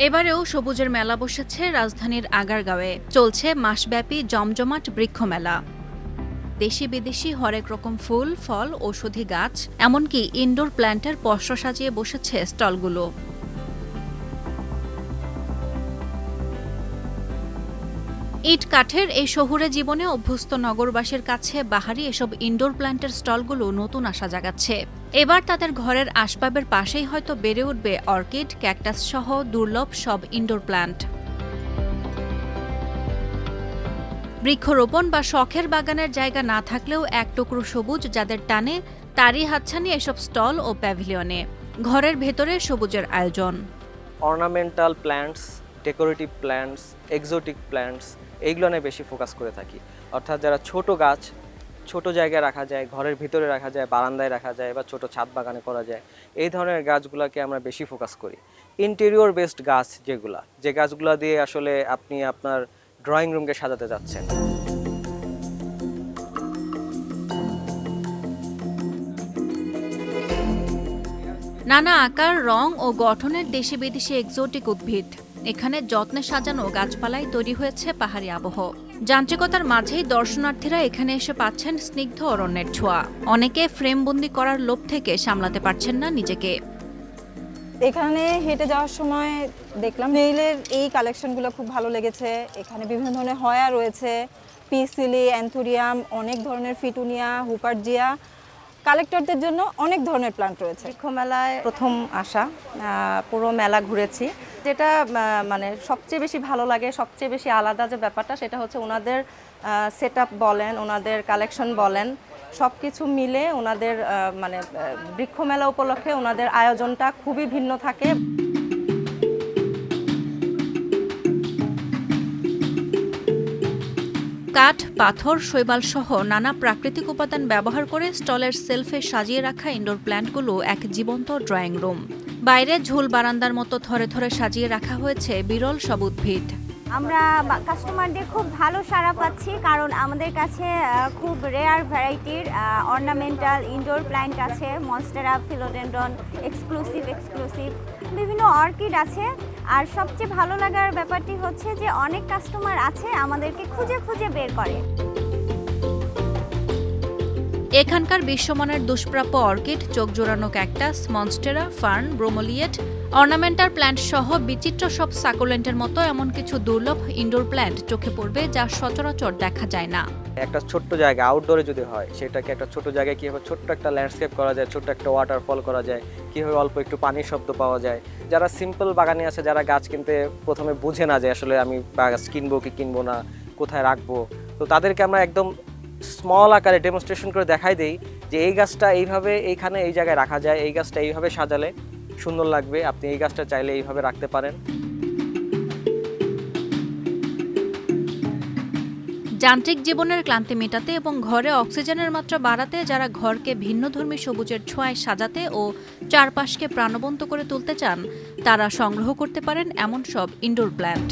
এবারেও সবুজের মেলা বসেছে রাজধানীর আগারগাঁওয়ে। চলছে মাসব্যাপী জমজমাট বৃক্ষ মেলা। দেশি বিদেশি হরেক রকম ফুল, ফল, ঔষধি গাছ, এমনকি ইনডোর প্ল্যান্টের পসরা সাজিয়ে বসেছে স্টলগুলো। ইট কাঠের এই শহুরে জীবনে অভ্যস্ত নগরবাসীর কাছে বাহারি এসব ইনডোর প্ল্যান্টের স্টলগুলো নতুন আশা জাগাচ্ছে। এবার তাদের ঘরের আসবাবের পাশেই হয়তো বেড়ে উঠবে অর্কিড, ক্যাকটাস সহ দুর্লভ সব ইনডোর প্ল্যান্ট। বৃক্ষরোপণ বা শখের বাগানের জায়গা না থাকলেও এক টুকরো সবুজ যাদের টানে, তারই হাতছানি এসব স্টল ও প্যাভিলিয়নে। ঘরের ভেতরে সবুজের আয়োজন। Ornamental plants, decorative plants, exotic plants এইগুলো নিয়ে বেশি ফোকাস করে থাকি। অর্থাৎ যারা ছোট গাছ ছোট জায়গায় রাখা যায়, ঘরের ভিতরে রাখা যায়, বারান্দায় রাখা যায় বা ছোট ছাদ বাগানে করা যায়, এই ধরনের গাছগুলোকে আমরা বেশি ফোকাস করি। ইন্টেরিয়র বেসড গাছ যে গাছগুলো দিয়ে আসলে আপনি আপনার ড্রয়িং রুমকে সাজাতে যাচ্ছেন। নানা আকার, রং ও গঠনের দেশি বিদেশি এক্সোটিক উদ্ভিদ। এখানে যত্নে সাজানো গাছপালায় তৈরি হয়েছে পাহাড়ি আবহ। যান্ত্রিকতার মাঝেই দর্শনার্থীরা এখানে এসে পাচ্ছেন স্নিগ্ধ অরণ্যের ছোঁয়া। অনেকে ফ্রেমবন্দি করার লোভ থেকে সামলাতে পারছেন না নিজেকে। এখানে হেঁটে যাওয়ার সময় দেখলাম নেইলের এই কালেকশনগুলো খুব ভালো লেগেছে। এখানে বিভিন্ন ধরনের হয়া রয়েছে, পিসিলি, অ্যান্থুরিয়াম, অনেক ধরনের ফিটুনিয়া, হুপারজিয়া। কালেক্টরদের জন্য অনেক ধরনের প্লান্ট রয়েছে। বৃক্ষ মেলায় প্রথম আসা, পুরো মেলা ঘুরেছি। যেটা মানে সবচেয়ে বেশি ভালো লাগে, সবচেয়ে বেশি আলাদা যে ব্যাপারটা, সেটা হচ্ছে ওনাদের সেট আপ বলেন, ওনাদের কালেকশন বলেন, সব কিছু মিলে ওনাদের মানে বৃক্ষ মেলা উপলক্ষে ওনাদের আয়োজনটা খুবই ভিন্ন থাকে। কাঠ, পাথর, শৈবাল সহ নানা প্রাকৃতিক উপাদান ব্যবহার করে স্টলের সেলফে সাজিয়ে রাখা ইনডোর প্ল্যান্টগুলো এক জীবন্ত ড্রয়িং রুম। বাইরে ঝুল বারান্দার মতো থরে থরে সাজিয়ে রাখা হয়েছে বিরল সব উদ্ভিদ। আমরা কাস্টমারদের খুব ভালো সাড়া পাচ্ছি, কারণ আমাদের কাছে খুব রেয়ার ভ্যারাইটির অর্নামেন্টাল ইনডোর প্ল্যান্ট আছে। মনস্টেরা, ফিলোডেন্ড্রন, এক্সক্লুসিভ বিভিন্ন অর্কিড আছে। আর সবচেয়ে ভালো লাগার ব্যাপারটি হচ্ছে যে অনেক কাস্টমার আছে আমাদেরকে খুঁজে খুঁজে বের করে। এখানকার বিশ্বমানের দুষ্প্রাপ্য অর্কিড, চোখ জোড়ানো cactus, monstera, fern, bromeliad, ornamental plant সহ বিচিত্র সব সাকুলেন্টের মতো এমন কিছু দুর্লভ ইনডোর প্ল্যান্ট চোখে পড়বে যা সচরাচর দেখা যায় না। একটা ছোট্ট জায়গা আউটডোরে যদি হয়, সেটাকে একটা ছোট জায়গায় কীভাবে ছোট্ট একটা ল্যান্ডস্কেপ করা যায়, ছোট্ট একটা ওয়াটারফল করা যায়, কীভাবে অল্প একটু পানির শব্দ পাওয়া যায়। যারা সিম্পল বাগানি আছে, যারা গাছ কিনতে প্রথমে বুঝে না যে আসলে আমি গাছ কিনবো কি কিনবো না, কোথায় রাখবো, তো তাদেরকে আমরা একদম স্মল আকারে ডেমনস্ট্রেশন করে দেখাই দেই যে এই গাছটা এইভাবে এইখানে এই জায়গায় রাখা যায়, এই গাছটা এইভাবে সাজালে সুন্দর লাগবে, আপনি এই গাছটা চাইলে এইভাবে রাখতে পারেন। যান্ত্রিক জীবনের ক্লান্তি মেটাতে এবং ঘরে অক্সিজেনের মাত্রা বাড়াতে যারা ঘরকে ভিন্নধর্মী সবুজের ছোঁয়ায় সাজাতে ও চারপাশকে প্রাণবন্ত করে তুলতে চান, তারা সংগ্রহ করতে পারেন এমন সব ইনডোর প্ল্যান্ট।